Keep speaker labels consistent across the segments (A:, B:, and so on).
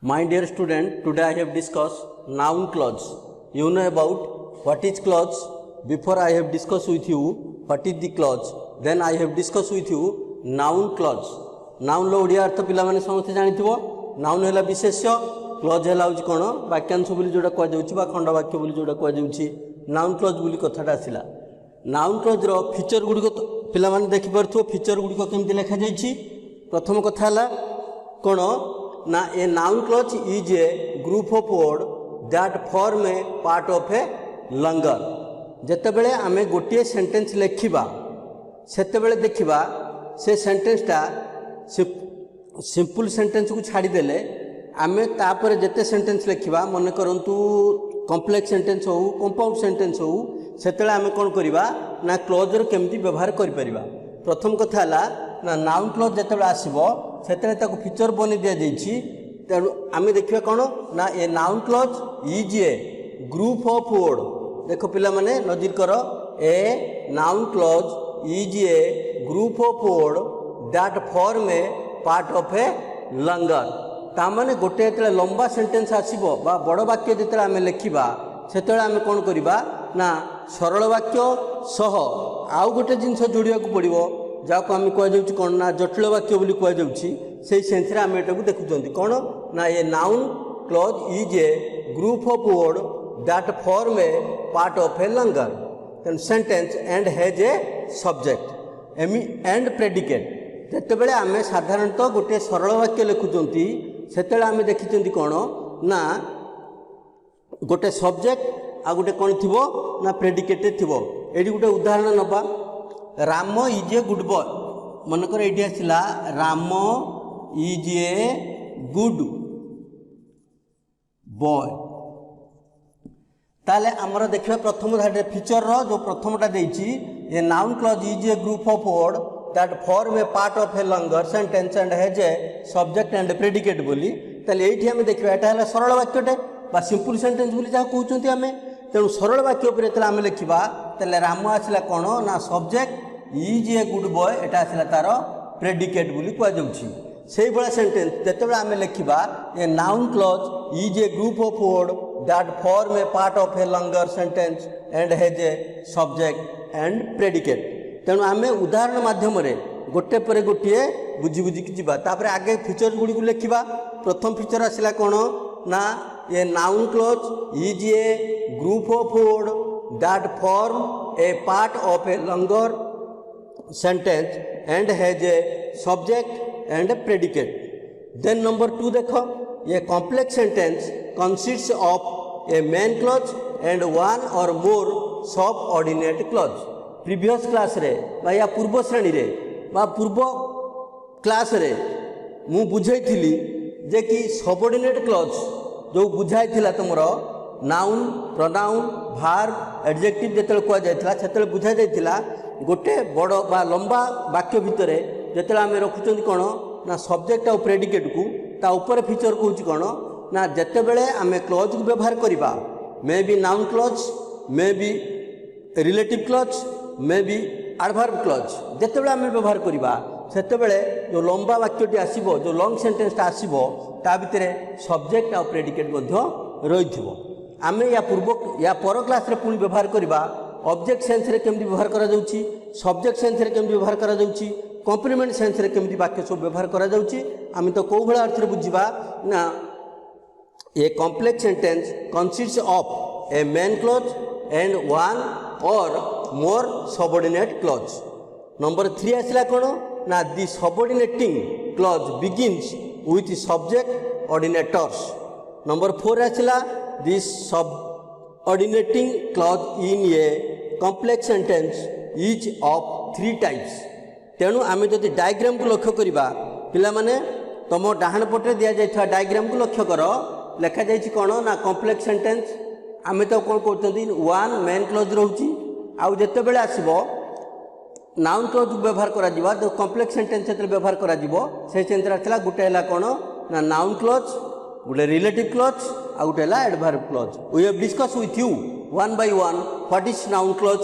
A: My dear student, today I have discussed noun clause. You know about what is clause. Before I have discussed with you what is the clause. Then I have discussed with you noun clause. Noun लो ओडिया अर्थ पिला माने समस्त जानिथिबो. Noun हैला विशेष्य, clause हैला होची कोन वाक्यांश बोली जोडा कोआ जाउची बा खंड वाक्य बोली जोडा कोआ जाउची. Noun clause बोली कथाटा आसिला. Noun clause रो फीचर गुडी को पिला माने देखि परथो फीचर गुडी को केमति लेखा जाईची. प्रथम कथा हैला कोन ना ए noun clause is a group of words that form a part of a longer. जेतेबेले आमे गोटे सेंटेंस लेखिबा सेतेबेले देखिबा से सेंटेंसटा सिंपल सेंटेंस को छाड़ी देले आमे तापर जेते सेंटेंस लेखिबा मन करंतु कॉम्प्लेक्स सेंटेंस हो कंपाउंड सेंटेंस हो सेतेले आमे कोन करिबा ना क्लोज रो केमति व्यवहार करि परिबा. प्रथम कथा हला ना नाउन क्लोज जेतेबेले आसीबो सेतेले ताको फीचर बनि दिया जाईछि. तेणु आमे देखिबा कोन ना a noun clause is a group of word. देखो पिला माने नजर करो a noun clause is a group of word that form a part of a longer. ता माने गोटे जेते लंबा सेंटेंस आसीबो बा बड़ वाक्य जेते आमे लेखिबा सेते आमे कोन करिबा ना सरल वाक्य सह आउ गोटे जिंस जोड़िया को पड़िबो जाको आमे कह जाउची कोन ना जटिल वाक्य बोली कह जाउची. सेही सेंस रे आमे एटाको देखुचंती कोन ना a noun clause is a group of word that form a part of a longer then sentence and has a subject and predicate. जेतेबेले आमे साधारणतः गोटे सरल वाक्य लिखुचंती सेतेबेले आमे देखिचंती कोन ना गोटे सब्जेक्ट आ गोटे कोन थिबो ना प्रेडिकेट थिबो. एडी गोटे उदाहरण नबा Ram is a good boy. मन कर एडी आसिला Ram is a good boy. ताले आमर देखिबा प्रथम धाडे फीचर रो जो प्रथमटा देइछि a noun clause is a group of word that form a part of a longer sentence and has a subject and predicate बोली. ताले एठी हमें देखिबा एटा हला सरल वाक्यटे बा सिंपल सेंटेंस बोली जा कहउचंती हमें. तेणु सरल वाक्य ऊपर तले हमें लिखिबा तले राम आसिला कोन ना subject is a good boy एटा आसिला तार प्रेडिकेट बोली कहआ जाउछि. सेही बळा सेंटेंस जेतेबेला आमे लेखिबा a noun clause is a group of word that form a part of a longer sentence and has a subject and predicate. तेणु आमे उदाहरण माध्यम रे गोटे पर गोटे बुझी बुझी कि जिबा. तापर आगे फीचर गुडी को लेखिबा. प्रथम फीचर आसिला कोन ना a noun clause is a group of word that form a part of a longer sentence and has a subject and a predicate. Then number 2 देखो ये complex sentence consists of a main clause and one or more subordinate clause. Previous class रे बा या पूर्व श्रेणी रे बा पूर्व क्लास रे मु बुझाई थिली जे कि सबऑर्डिनेट क्लॉज जो बुझाई थिला तमरो नाउन प्रोनाउन वर्ब एडजेक्टिव जेतले कोआ जायतिला सेतले बुझाई जायतिला गोटे बड़ बा लंबा वाक्य भितरे जेतले आमे रखुचंदी कोन ना सब्जेक्ट और प्रेडिकेट को ता ऊपर फीचर कहउची कोन ना जेतेबेले आमे क्लॉज को व्यवहार करिबा may be noun clause may be relative clause may be adverb clause जेतेबेले आमे व्यवहार करिबा सेतेबेले जो लंबा वाक्यटी आसीबो जो लॉन्ग सेंटेंसटा आसीबो ता भितरे सब्जेक्ट और प्रेडिकेट मध्य रहिथिबो. आमे या पूर्व या पर क्लास रे पुनी व्यवहार करिबा ऑब्जेक्ट सेंस रे केमति व्यवहार करा जाउची सब्जेक्ट सेंस रे केमति व्यवहार करा जाउची कॉम्प्लीमेंट सेंस रे केमति वाक्य सब व्यवहार करा जाउची. आमे तो को भला अर्थ रे बुझिबा ना a complex sentence consists of a main clause and one or more subordinate clause. Number 3 आसला कोन ना the subordinating clause begins with subject ordinators. Number 4 आसला this subordinating clause in a complex sentence is of 3 types. तेणु आमे जदि diagram को लक्ष्य करिबा पिला माने तम डाहाण पटे दिया जायथा डायग्राम को लक्ष्य करो लेखा जाइछि कोन ना कॉम्प्लेक्स सेंटेंस आमे तो कोन कहउचंती वन मेन क्लॉज रहउची आउ जेते बेले आसीबो नाउन क्लॉज व्यवहार करा जिबा तो कॉम्प्लेक्स सेंटेंस सेते व्यवहार करा जिवो से सेंटर आछला गुटे हला कोन ना नाउन क्लॉज गुटे रिलेटिव क्लॉज आ गुटे हला adverb clause. We have discuss with you one by one what is noun clause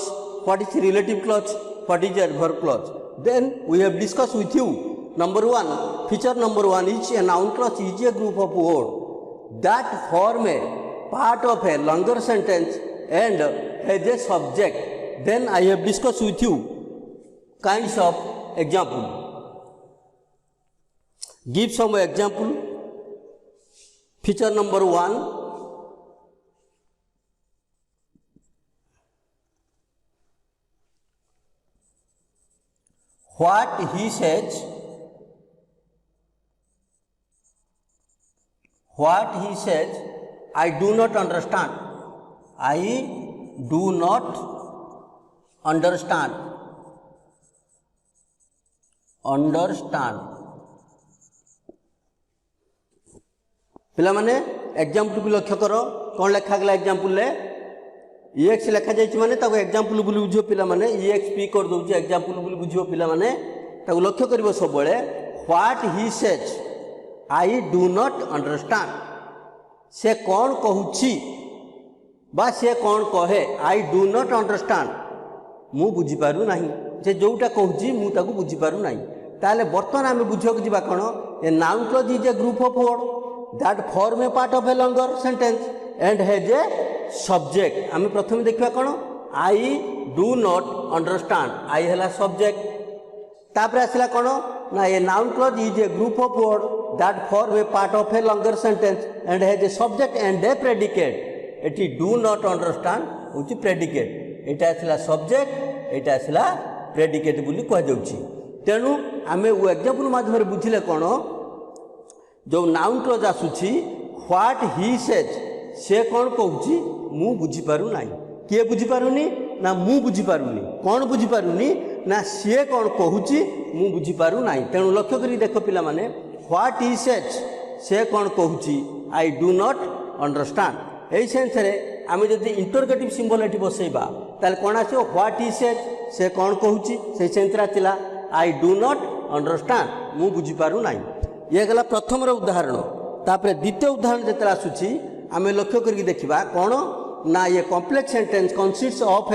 A: what is relative clause what is adverb clause. Then we have discuss with you Number 1, feature number 1 is a noun clause is a group of words that form a part of a longer sentence and has a subject. Then I have discussed with you kinds of example. Give some example. Feature number 1. What he says. What he says, I do not understand. I do not understand. Understand. पिला माने example को लक्ष्य करो कौन लिखा गला example ले EX लिखा जाइए माने ताको एग्जाम्पल बोली बुझियो पिला माने EXP कर दउची एग्जाम्पल बोली बुझियो पिला माने ताको लक्ष्य करिवो सब बेले what he says I do not understand से कौन कहूची बा से कौन कहे आई डू नॉट अंडरस्टैंड मु बुझी पारु नाही जे जोटा कहूची मु ताको बुझी पारु नाही ताले बर्तमान आमे बुझियो कि जिबा कोन a noun clause is a group of word that form a part of a longer sentence and has a subject आमे प्रथम देखिबा कोन आई डू नॉट अंडरस्टैंड आई हला सब्जेक्ट तापर आसला कोन ना a noun clause is a group of word that form a part of a longer sentence and has a subject and a predicate एटी डू नॉट अंडरस्टैंड होची predicate एटा आसला subject एटा आसला प्रेडिकेट बोली कह जाउची तेणु आमे वो एग्जांपल माध्यम बुझिले कोन जो नाउन क्लॉज आसुची व्हाट ही सेज से कौन कहूची मु बुझी पारु नाही किए बुझी पारुनी ना मु बुझी पारुनी कौन बुझी पारुनी ना से कौन कहूची मु बुझी पारु नाही तेणु लक्ष्य करी देखो पिला माने व्हाट ही सेज से कौन कहूची आई डू नॉट अंडरस्टैंड एई सेंस रे आमे जदि इंटरगेटिव सिंबल एठी बसैबा ताले कोन आछो व्हाट ही सेज से कौन कहूची से सेंस रा तिला आई डू नॉट अंडरस्टैंड मु बुझी पारु नाही ये गला प्रथम रो उदाहरण तापर द्वितीय उदाहरण जेतला आसुची आमे लक्ष्य करके देखिबा कोन ना ये complex sentence consists of a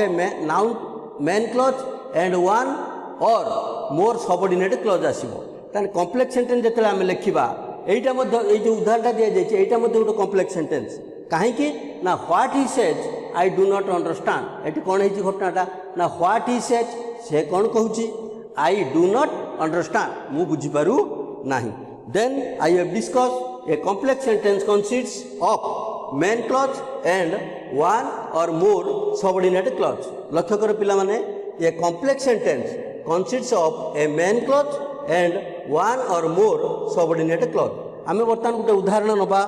A: noun main clause and one or more subordinate clause आसीबो ताने कॉम्प्लेक्स सेंटेंस जेतला आमे लिखिबा एटा मध्ये ए जो उदाहरणटा दिया जायछि एटा मध्ये गोटे कॉम्प्लेक्स सेंटेंस काहे कि ना what he says I do not understand एटी कोन हेछि घटनाटा ना व्हाट ही सेज से कोन कहूची आई डू नॉट अंडरस्टैंड मु बुझी पारु नाही then I have discussed a complex sentence consists of main clause and one or more subordinate clause लक्ष्य करो पिला माने ये complex sentence consists of a main clause and one or more subordinate clause आमे वर्तमान गोटे उदाहरण नबा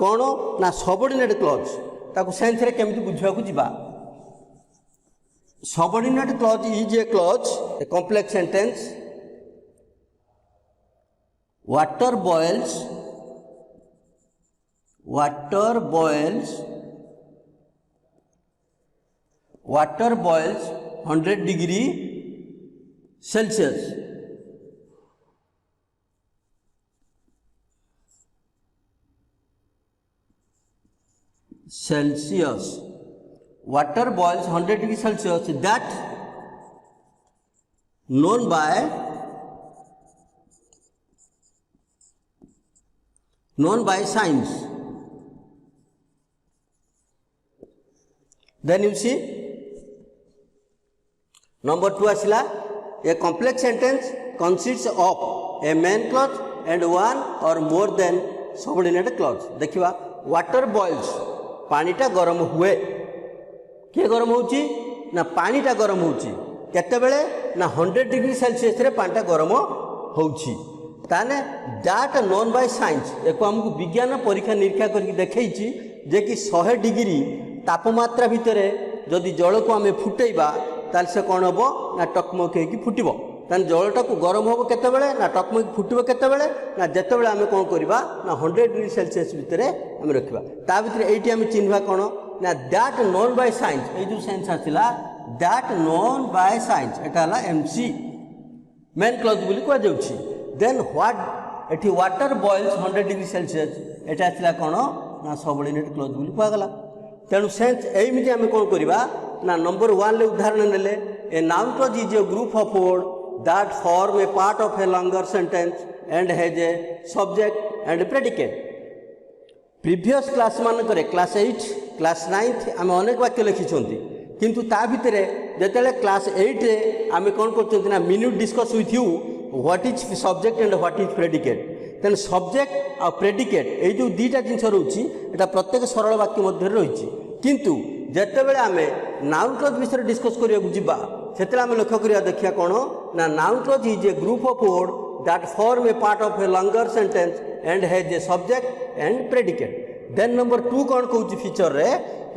A: कोन ना subordinate clause ताको सेंस रे केमिति बुझिबा को जिबा subordinate clause is a clause a complex sentence water boils 100 degree Celsius water boils 100 degree Celsius that known by science. Then you see number 2 asila a complex sentence consists of a main clause and one or more than subordinate clause देखिबा water boils पानीटा गरम हुए के गरम होची ना पानीटा गरम होची केते बेले ना 100 डिग्री सेल्सियस रे पानीटा गरम होची ताने दैट नोन बाय साइंस एको हमकु विज्ञान परीक्षा निरीक्षा करके देखैछि जे कि 100 डिग्री तापमात्रा भितरे जदि जल को आमे फुटैबा ताल से कोन होबो ना टकमक हेकी फुटिबो तान जलटा को गरम होबो केते बेले ना टकमक फुटिबो केते बेले ना जेते बेले आमे कोन करबा ना 100 डिग्री सेल्सियस भितरे आमे रखिबा ता भितरे एठी आमे चिन्हबा कोन ना दैट नोन बाय साइंस ए जो सेंस आथिला दैट नोन बाय साइंस एटा हला एमसी मेन क्लॉज बोली को जाउछि देन व्हाट एठी वाटर बॉइल्स 100 डिग्री सेल्सियस एटा आथिला कोन ना सबऑर्डिनेट क्लॉज बोली को गला तेणु सेंस एमिति आमे कोन करबा ना नंबर 1 ले उदाहरण नेले ए noun clause is a group of word that form a part of a longer sentence and has a subject and predicate previous class मानक क्लास 8 क्लास 9 आम अनेक वाक्य लिखिं किंतु ता भितर जिते क्लास 8 रे आम कौन कर minute discuss with you what is subject and what is predicate तेना सब्जेक्ट आ प्रेडिकेट ये जो दुईटा जिन रोचे यहाँ प्रत्येक सरल वाक्य मध्य रही किंतु जितेबाला आम नाउन क्लज विषय डिस्कस करने से लक्ष्य करा देखिए कौन ना noun clause is a group of word that form a part of a longer sentence and has a subject and predicate then number 2 कौन कहूँ फीचर रे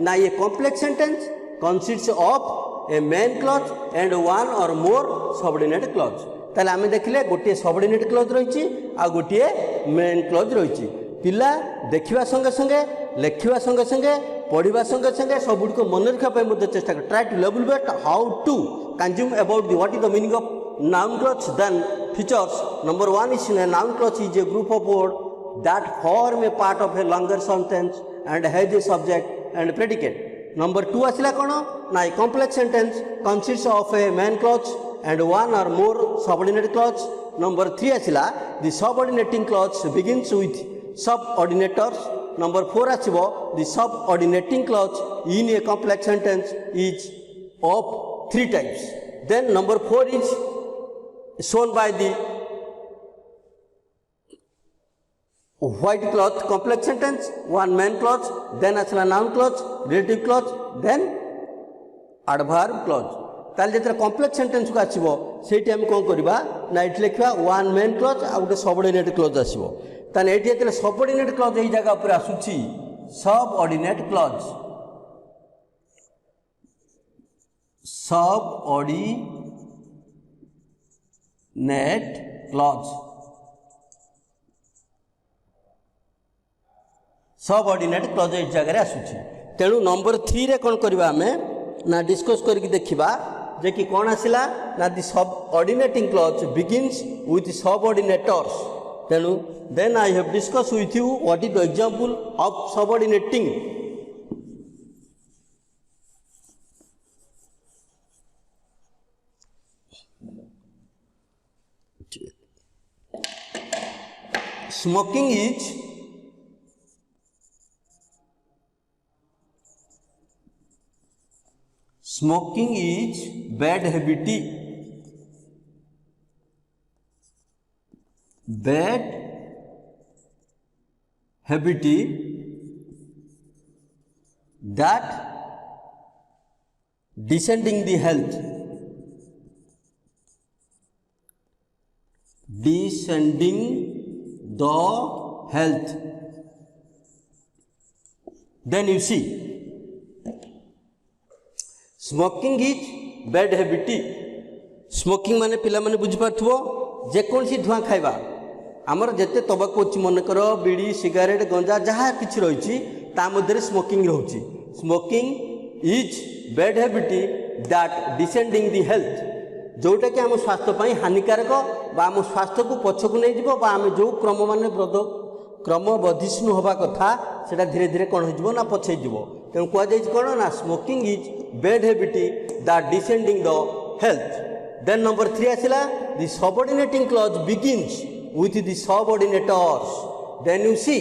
A: ना ये complex sentence consist of a main clause and one or more subordinate clause ताले आम देखिले गोटे subordinate clause रही आ गोटे मेन क्लज रही पिला देखा संगे संगे लेखिवा संगे संगे पढ़ा संगे संगे सबुड़ को मन रखा चेष्टा कर try to level best how to consume about what is the meaning of noun clause then features number 1 is noun clause is a group of word that form a part of a longer sentence and has a subject and predicate. Number 2 asila kono na a complex sentence consists of a main clause and one or more subordinate clause. Number 3 asila the subordinating clause begins with subordinators. Number 4 asibo the subordinating clause in a complex sentence is of 3 types. Then number 4 is shown by the white clause complex sentence, one main clause, then asla noun clause, relative clause, then adverb clause. ताल जेतरा complex sentence को आसीबो सेठी हम कोन करबा ना it लिखवा one main clause आ उटे subordinate clause आसीबो ताने एठी जेतरा subordinate clause एई जगह ऊपर आसुची subordinate clause सबऑर्डिनेट क्लज इस जगह आसूची तेणु नंबर 3 रे कौन करवा आम ना डिस्कस करके देखा जे कि कौन आसला ना the subordinating clause begins with subordinators तेणु then I have discuss with you what is the example of subordinating smoking is Smoking is bad habit. Bad habit that descending the health. Descending the health. Then you see. Smoking is bad habit smoking माने पिला माने बुझी पाथबो जे कोनसी धुआं खाइबा हमर जते तबाकू अछि मन कर बीड़ी सिगारेट गंजा जहाँ किछि रहिछि ता मध्यरे स्मोकिंग रहउछि smoking is bad habit that descending the health जोटा कि हम स्वास्थ्य पई हानिकारक बा हम स्वास्थ्य को पछकु नै जिवो बा हम जो क्रम माने क्रम वर्धिष्णु होबा कथा सेटा धीरे धीरे कौन हो ना पछे जीवो तेणु कह कौन ना smoking is bad habit that descending the health then number 3 आसला the subordinating clause begins with the subordinators then you see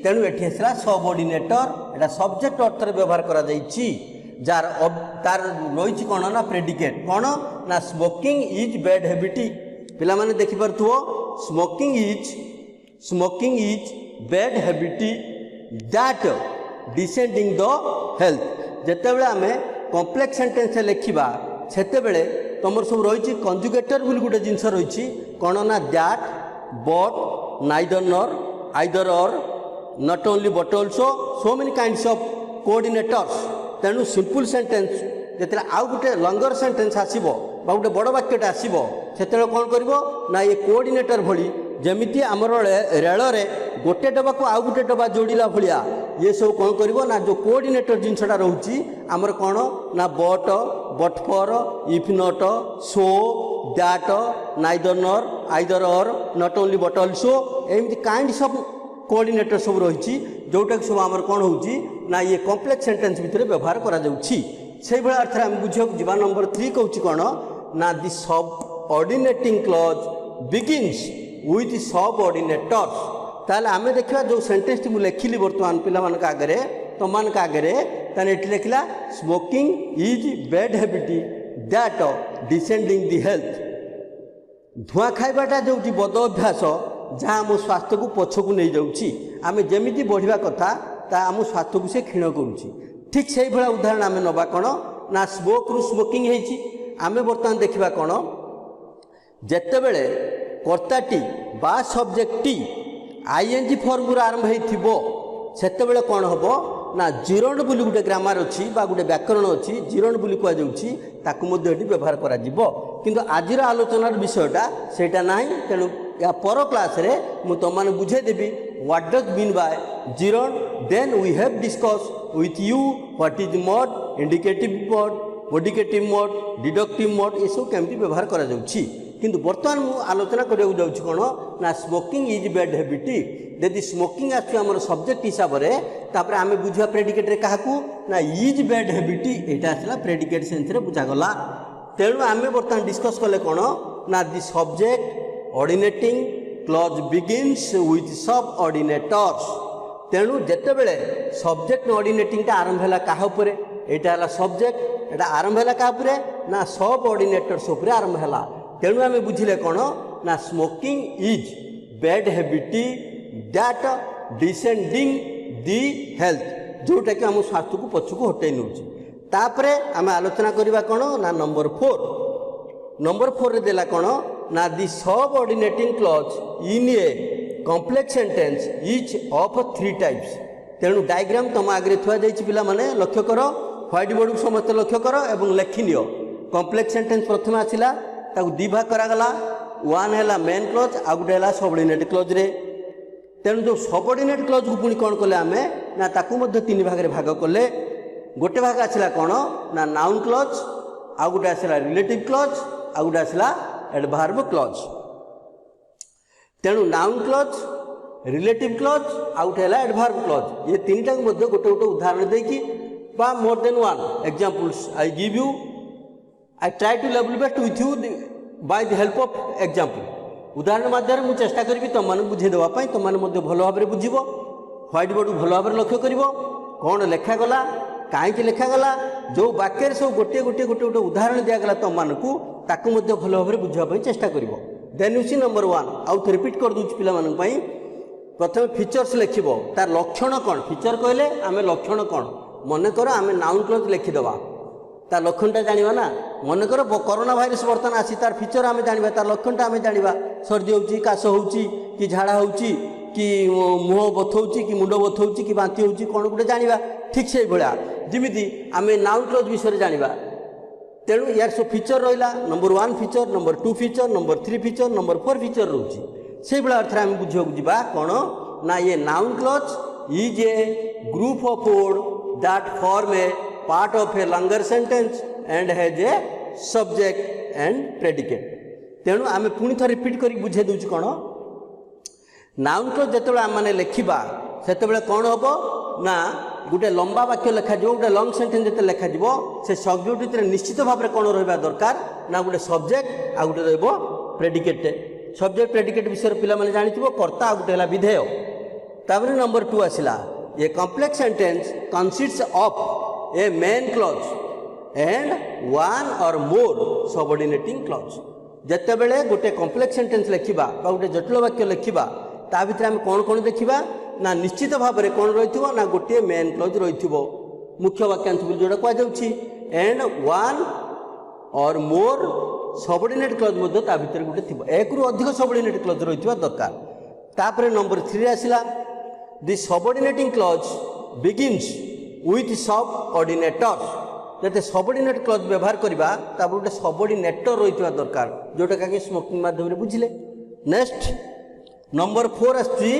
A: तेणु एठी आसला सबऑर्डिनेटर एटा सब्जेक्ट अर्थ रे व्यवहार करा जाईछि जार तार रही कौन ना प्रेडिकेट कौन ना स्मोकिंग इज बैड हैबिट पिला माने देखि परथुओ smoking is bad habit that descending the health जेतेबेले आमे कॉम्प्लेक्स सेंटेंस लिखिबा सेतेबेले तुमर सब रही कंजुगेटर बोली गोटे जिनस रही कौन ना दैट बट नाइदर नर आइदर और not only but also so many kinds of coordinators तेणु सिंपल सेंटेंस जेते आउ गोटे लंगर सेंटेंस आसीबो बा गोटे बड़ वाक्यटा आसीबो सेतेबेले कौन करिवो ना ये कोऑर्डिनेटर भली जमीती आमर रेल रे गोटे डबा को आउ गोटे डबा जोड़िला भलिया ये सब कौन करिवो ना जो कोऑर्डिनेटर जिनसटा रहउची आमर कौन ना but but for if not so that neither नर आइदर और नॉट ओनली बट ऑल्सो एमती काइंड्स ऑफ कोऑर्डिनेटर सब रही जोटा सब आमर कौन होची ना ये कॉम्प्लेक्स सेंटेंस भितर व्यवहार करा जाउची से भला अर्थ आम बुझिया जीवा नंबर 3 कहूची कौन ना the subordinating clause begins with subordinators ताले आमे देखिबा जो सेंटेंस टी मु लिखिली वर्तमान पिला मान का आगे तमान का आगे ताने एठी लिखला smoking is bad habit that descending the health. धुआं खाइबाटा जो बद अभ्यास जहाँ आम स्वास्थ्य को पछकू नहीं जाऊँगी आम जमी बढ़िया कथा ता आम स्वास्थ्य को से क्षीण करुँची। ठीक से भाया उदाहरण आम नवा कौन ना स्मोक रु स्मोकिंग होती आम बर्तमान देखा कौन जिते बड़े कर्ताटी बा सब्जेक्टटी आईएनजी फॉर्म आरंभ होते कौन हम ना जीरण बोली गोटे ग्रामार अच्छी गोटे व्याकरण अच्छी जीरण बोली कहुच्छी व्यवहार करा किंतु आजिर आलोचनार विषयटा सेटा नहीं। तेणु या पर क्लास रे मु तुम मैंने बुझेदेवी व्हाट डज मीन बाय जीरण। Then we have discuss with you what is mode indicative mode मोडिकेटिव मोड डिडक्टिव मोड ये सब केमती व्यवहार करा जाउछि। किंतु वर्तमान मु आलोचना करिया जाउछि कोन ना स्मोकिंग इज बैड हैबिट। यदि स्मोकिंग आछुआ हमर सब्जेक्ट हिसाब रे तापर आमे बुझिया प्रेडिकेट रे काहाकू ना इज बैड हैबिट एटा आसला प्रेडिकेट सेंस रे बुझा गला। तेणु आमे वर्तमान डिस्कस कले कोन ना दि सब्जेक्ट ऑर्डिनेटिंग क्लॉज बिगिन्स विथ सब ऑर्डिनेटर्स। तेणु जितेबले सब्जेक्ट ऑर्डिनेटिंग आरंभ है क्या यहाँ है सब्जेक्ट एटा आरंभ है क्या ना सब ऑर्डिनेटर्स उपर आरंभ है। तेणु आम बुझिले कौन ना smoking is bad habit that descending the health जोटा कि आम स्वास्थ्य को पछकू हटई नौपर आम आलोचना करवा कौन ना नंबर 4 रे देला कौन ना the subordinating clause in a complex sentence each of 3 types. तेणु डायग्राम तुम आगे थुआ पिला माने लक्ष्य कर व्हाइट बोर्ड को समस्त लक्ष्य कर एवं लेखि नियो। कॉम्प्लेक्स सेंटेंस प्रथम आसिला ताकू दी भाग करागला वन है मेन क्लॉज आ गोटे है सबऑर्डिनेट क्लॉज रे। तेणु जो सबऑर्डिनेट क्लॉज को पुणी कौन कले आमे ना ताकू मध्य 3 भाग रे भाग कले। गोटे भाग आसिला कौन ना नाउन क्लॉज आ गोटे आसिला रिलेटिव क्लॉज आ गोटे आसिला एडवर्ब क्लॉज। तेणु नाउन क्लॉज रिलेटिव क्लॉज आ गोटे है एडवर्ब क्लॉज ये 3टा मध्य गोटे गोटे उदाहरण देकी बा more than one examples I give you I try to level best with you by the help of example. उदाहरण माध्यम मुझे चेष्टा करी तुम मैंने बुझे देवाई तुम मैंने भल भाव में बुझ व्हाइट बोर्ड को भल भाव में लक्ष्य कर कौन लिखागला कहीं लिखागला जो वाक्य सब गोटे गोटे गोटे गोटे उदाहरण दिगला तुम मानू ताकू भल भाव में बुझापी चेष्टा कर। देन यू सी नंबर 1 आउ थे रिपीट कर दूसरी पिला प्रथम फीचर्स लिख तार लक्षण कौन फीचर कहले आम लक्षण कौन मन कर आम नाउन क्लॉज लिखिदेवा तार लक्षणटा जाना ना। मन कर कोरोना भाइरस बर्तमान आसी तार फीचर आम जाना तार लक्षणटा आम जाना सर्दी होची काश होची कि झाड़ा होची कि मुह बथौची कि मुंड बथौची कि बांती होची कौन गोटे जाना। ठीक से भाया जमीती आम नाउन क्लॉज विषय जाना। तेणु यार सब फीचर रहा number 1 feature number 2 feature number 3 feature number 4 feature रोचे से भाया अर्थ आम बुझा जा कौन ना ये noun clause is a group of word that form a part of a longer sentence and has a subject and predicate. तेणु आम पुणी थे रिपीट कर बुझे दूँ कौन नाउन क्लॉज जिते आम मैंने लिखा से कौन हम ना गोटे लंबा वाक्य लिखा गोटे लंग सेंटेंस जो लिखा से सब्जेक्ट भितर निश्चित भाव में कौन रहा दरकार ना गोटे सब्जेक्ट आ गोटे प्रेडिकेट। सब्जेक्ट प्रेडिकेट विषय पिला माने जानि कर्ता आ गोटे है विधेय। तापर नंबर 2 आसिला ये complex sentence consists of a main clause and 1 और मोर सबऑर्डिनेटिंग क्लॉज। जिते बड़े गोटे कॉम्प्लेक्स सेंटेंस लिखा गोटे जटिल वाक्य लिखा ता भीतर आम कौन कौन देखा ना निश्चित भाव में कौन रही ना गोटे मेन क्लॉज रही मुख्य वाक्यांश जोड़ा कहुच्छी एंड 1 और मोर सबऑर्डिनेट क्लॉज भीतर गोटे थी एक रु अधिक सबऑर्डिनेट क्लॉज रही दरकार। तापर नंबर 3 आसिला the subordinating clause begins with subordinators. जब सबऑर्डिनेट क्लॉज व्यवहार करवा गोटे सबऑर्डिनेटर रही दरकार जोटा कि स्मोकिंग माध्यम बुझिले। नेक्स्ट नंबर 4 आसुची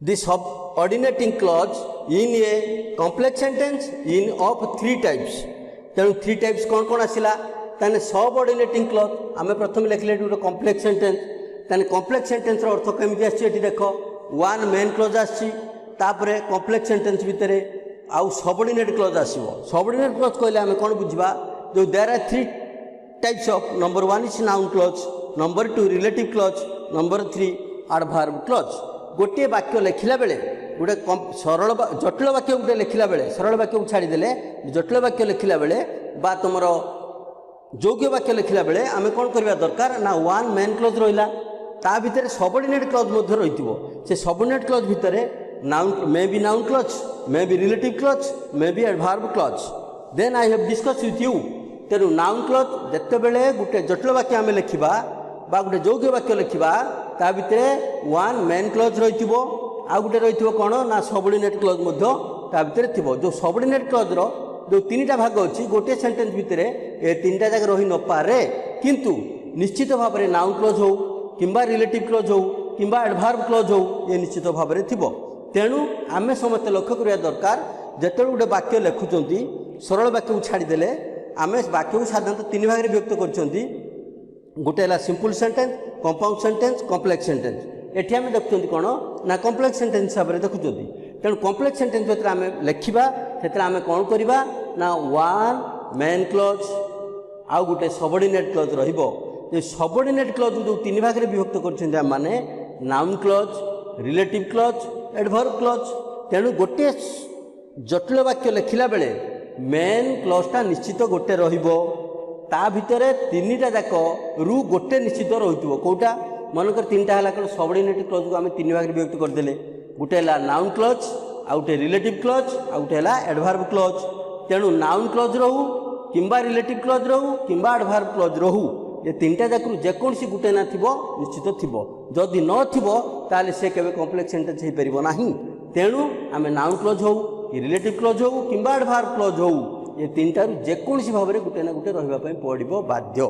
A: the subordinating clause in a complex sentence in of 3 types। तेणु 3 टाइप्स कौन कौन आसिला ताने सबऑर्डिनेटिंग क्लॉज आम प्रथम लिखले गोटे कॉम्प्लेक्स सेंटेंस ताने कॉम्प्लेक्स सेंटेंस अर्थ केमिति आछि देख 1 मेन क्लॉज आछि तापरे कॉम्प्लेक्स सेंटेंस भितर आउ सबऑर्डिनेट क्लॉज आसीबो। सबऑर्डिनेट क्लॉज कहले आम कौन बुझबा जो there are 3 types of number 1 is noun clause number 2 relative clause number 3 adverb clause गोटे वाक्य लिखला बेले गोटे सरल जटिल वाक्य गोटे लिखला बेले सरल वाक्य को छाड़ी देले जटिल वाक्य लिखला बेले बा तुमर योग्य वाक्य लिखला बेले आमे कोन करबा दरकार ना वन मेन क्लोज रहिला ता भितर सबऑर्डिनेट क्लोज मध्ये रहितबो से सबऑर्डिनेट क्लोज भितर noun may be noun clause may be relative clause may be adverb clause then I have discuss with you तेनु नाउन क्लोज जते बेले गोटे जटिल वाक्य आमे लिखिबा बा गोटे योग्य वाक्य लिखिबा ता भितर वन मेन क्लोज रहितबो आ गोटे रहितबो कोन ना सबऑर्डिनेट क्लोज मध्ये ता भितर थिबो जो सबऑर्डिनेट क्लोज रो जो तीनटा भाग अछि गोटे सेंटेंस भितर ए तीनटा जगह रहि न पारे किंतु निश्चित भाव में नाउन क्लोज हो किंबा रिलेटिव क्लोज हो किंबा एडवर्ब क्लोज हो ये निश्चित भाव में थिबो तेणु आमे समस्त लक्ष्य करिया दरकार जते गोटे वाक्य लिखुचंती सरल वाक्य को छाड़ी देले आमे वाक्य को साधारणतः तीन भाग रे व्यक्त करचंती गोटे है simple sentence compound sentence complex sentence एठी आमे देखुचंती कोन ना कॉम्प्लेक्स सेंटेंस हिसाब रे देखुचंती तेणु कॉम्प्लेक्स सेंटेंस भीतर आमे लिखिबा सेतरा आमे कोन करिबा ना वन मेन क्लोज आ गोटे सबऑर्डिनेट क्लोज रहिबो जे सबऑर्डिनेट क्लोज जो तीन भाग रे विभक्त करछन माने noun clause relative clause adverb close तेणु गोटे जटिल वाक्य लिखिला बेले मेन क्लोजटा निश्चित गोटे रहिबो ता भितरे तीनटा जाक रु गोटे निश्चित रहितबो कोटा मनकर तीनटा हला कोन सबऑर्डिनेट क्लोज को आमे तीन भाग रे विभक्त कर देले गोटे हला नाउन क्लोज आ गोटे रिलेटिव क्लोज आ गोटे हला एडवर्ब क्लोज तेणु नाउन क्लोज रहू किंबा रिलेटिव क्लोज रहू किंबा एडवर्ब क्लोज रहू ये तीनटा जाक जेकोसी गोटे ना थिबो निश्चित थिबो जदि न थिबो ताले से केबे कॉम्प्लेक्स सेंटेंस हे परिबो नाही तेणु आमे नाउन क्लोज हो कि रिलेटिव क्लोज हो किंबा एडवर्ब क्लोज हो ये तीनटा जेकोसी भाव में गोटे ना गोटे रहिबा पई पड़िबो बाध्य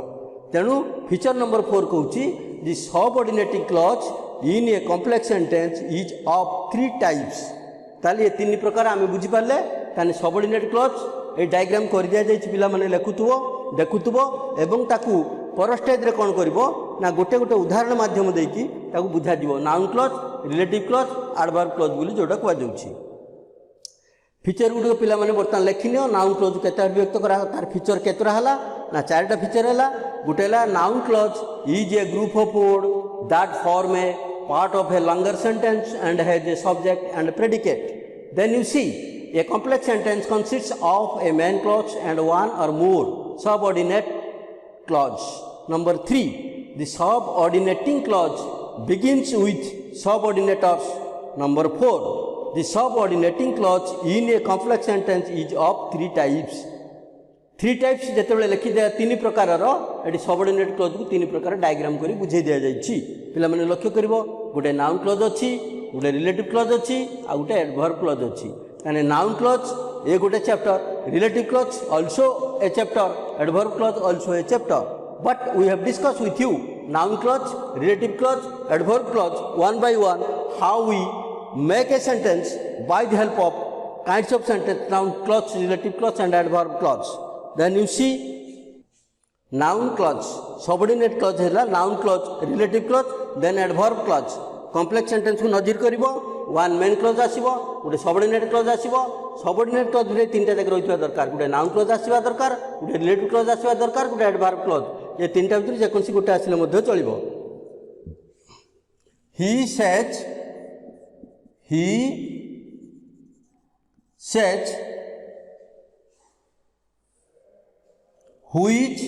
A: तेणु फीचर नंबर 4 कहूची the subordinating clause in a complex sentence is of 3 types ताले ये तीन प्रकार आमे बुझी पाले ताने सबऑर्डिनेट क्लोज ए डायग्राम कर दिया जाय पिला माने लेखुथुबो देखुथुबो एवं ताकू पर स्टेज रे कोन करिवो ना गोटे गोटे उदाहरण माध्यम देकी ताकू बुझा दिवो noun clause relative clause adverb close बोली जोटा कुआ जाउची फीचर गुड पिला माने बर्तन लेखिनियो नाउन क्लोज केते व्यक्त करा तार फीचर केतरा हला ना चारटा फीचर हला गोटे हला noun clause is a group of word that form a part of a longer sentence and has a subject and predicate then you see a complex sentence consists of a main clause and one or more subordinate clause. Number 3, the subordinating clause begins with subordinators. Number 4, the subordinating clause in a complex sentence is of 3 types. 3 types जेतेबेले लिखि दे तीन प्रकार रो AD subordinate clause को तीन प्रकार diagram करी बुझे दिया जायछि पिला माने लक्ष्य करिवो गोटे नाउन क्लॉज अछि गोटे रिलेटिव क्लॉज अछि आ गोटे एडवर्ब क्लॉज अछि यानी नाउन क्लॉज ए गोटे chapter relative clause also a chapter adverb clause also a chapter but we have discuss with you noun clause relative clause adverb clause one by one how we make a sentence by the help of kinds of sentence noun clause relative clause and adverb clause then you see noun clause subordinate clause है noun clause relative clause then adverb clause complex sentence को नजर करिवो one main clause आसीबो गोटे subordinate clause आसीबो subordinate clause रे तीनटा जगह रहितबा दरकार गोटे noun clause आसीबा दरकार गोटे relative clause आसीबा दरकार गोटे adverb clause ये तीनटा भीतर जे कोनसी गोटे आसीले मध्ये चलिबो he says which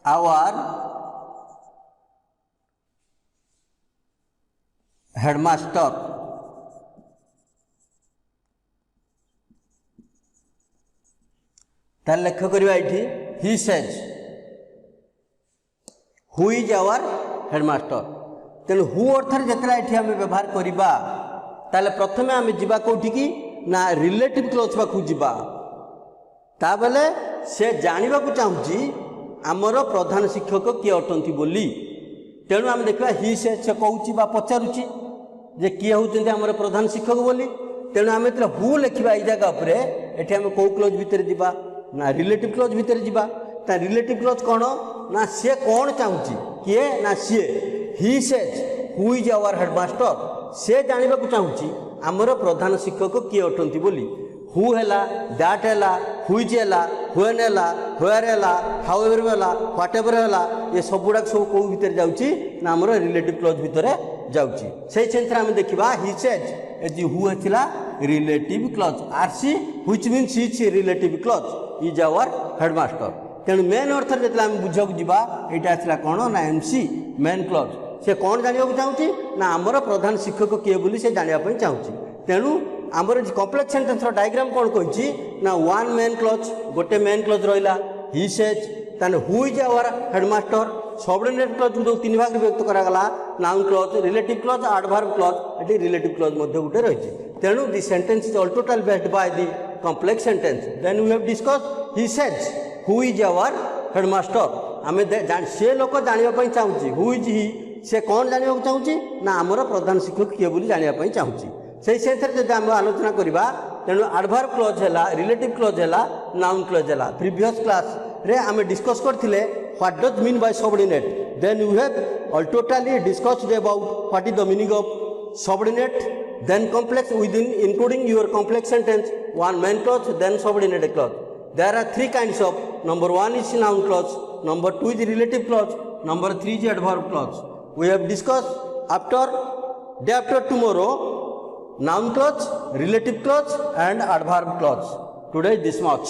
A: our headmaster तार लक्ष्य करिवा एठी he says who is our headmaster तेन हु अर्थर जतरा एठी हम व्यवहार करिबा ताले प्रथमे हम जिबा कोठी की ना रिलेटिव क्लोज पाखु जिबा ता बेले से जानिबा को चाहूची आमर प्रधान शिक्षक किए अटंती बोली तेणु आम देखा ही से कहूची बा पचारुची जे किए होउचंती आमर प्रधान शिक्षक बोली तेणु आम तो हु लिखा ये जगह पर एठी आम कौ क्लोज भितर जिबा ना रिलेटिव क्लोज भितर जिबा ता रिलेटिव क्लोज कौन ना सी कौन चाहूची किए ना see he says who is our headmaster से जानिबा को चाहूची आमर प्रधान शिक्षक किए अटंती बोली हु हैला दैट हैला हुईज है व्हेन है व्हेयर है हाउएवर है व्हाटएवर है ये सब गुड़ाक सब कौ भितर जाऊँगी ना आम रिलेटिव क्लोज भितर जाऊँगी से सेंस आम देखा ही सेज एज हु है relative clause RC which means is relative clause is our headmaster तेणु मेन अर्थ जो आम बुझाक जावा यहाँ आसला कौन ना एमसी मेन क्लोज से कौन जानवा चाहूँगी ना आमर प्रधान शिक्षक किए बोली से जानापी चाहूँगी तेणु आमर कम्प्लेक्स सेंटेंस डायग्राम कौन कही ना वन मेन क्लोज गोटे मेन क्लोज रहा ही सेज ताने who is our headmaster subordinate clause जो तीन भाग व्यक्त करागला noun clause relative clause adverb clause ये रिलेटिव क्लोज गोटे रही तेणु the sentence is all total based by the complex sentence then we have discuss he says who is our headmaster आम से लोक जानापी चाहूँगी हु इज ही से कौन जानवा चाहूँगी ना आमर प्रधान शिक्षक किए बोली जानापी चाहूँगी से सेंस जब आम आलोचना करवा तेणु एडवर्ब क्लोज है रिलेटिव क्लोज है नाउन क्लोज है प्रीवियस क्लास रे आम डिस्कस करथिले what does mean by subordinate then you have all totally discussed about what is the meaning of subordinate then complex within including your complex sentence one main clause then subordinate clause there are three kinds of number one is noun clause number two is relative clause number three is adverb close we have discussed after day after tomorrow noun clause, relative clause and adverb clause. Today this much.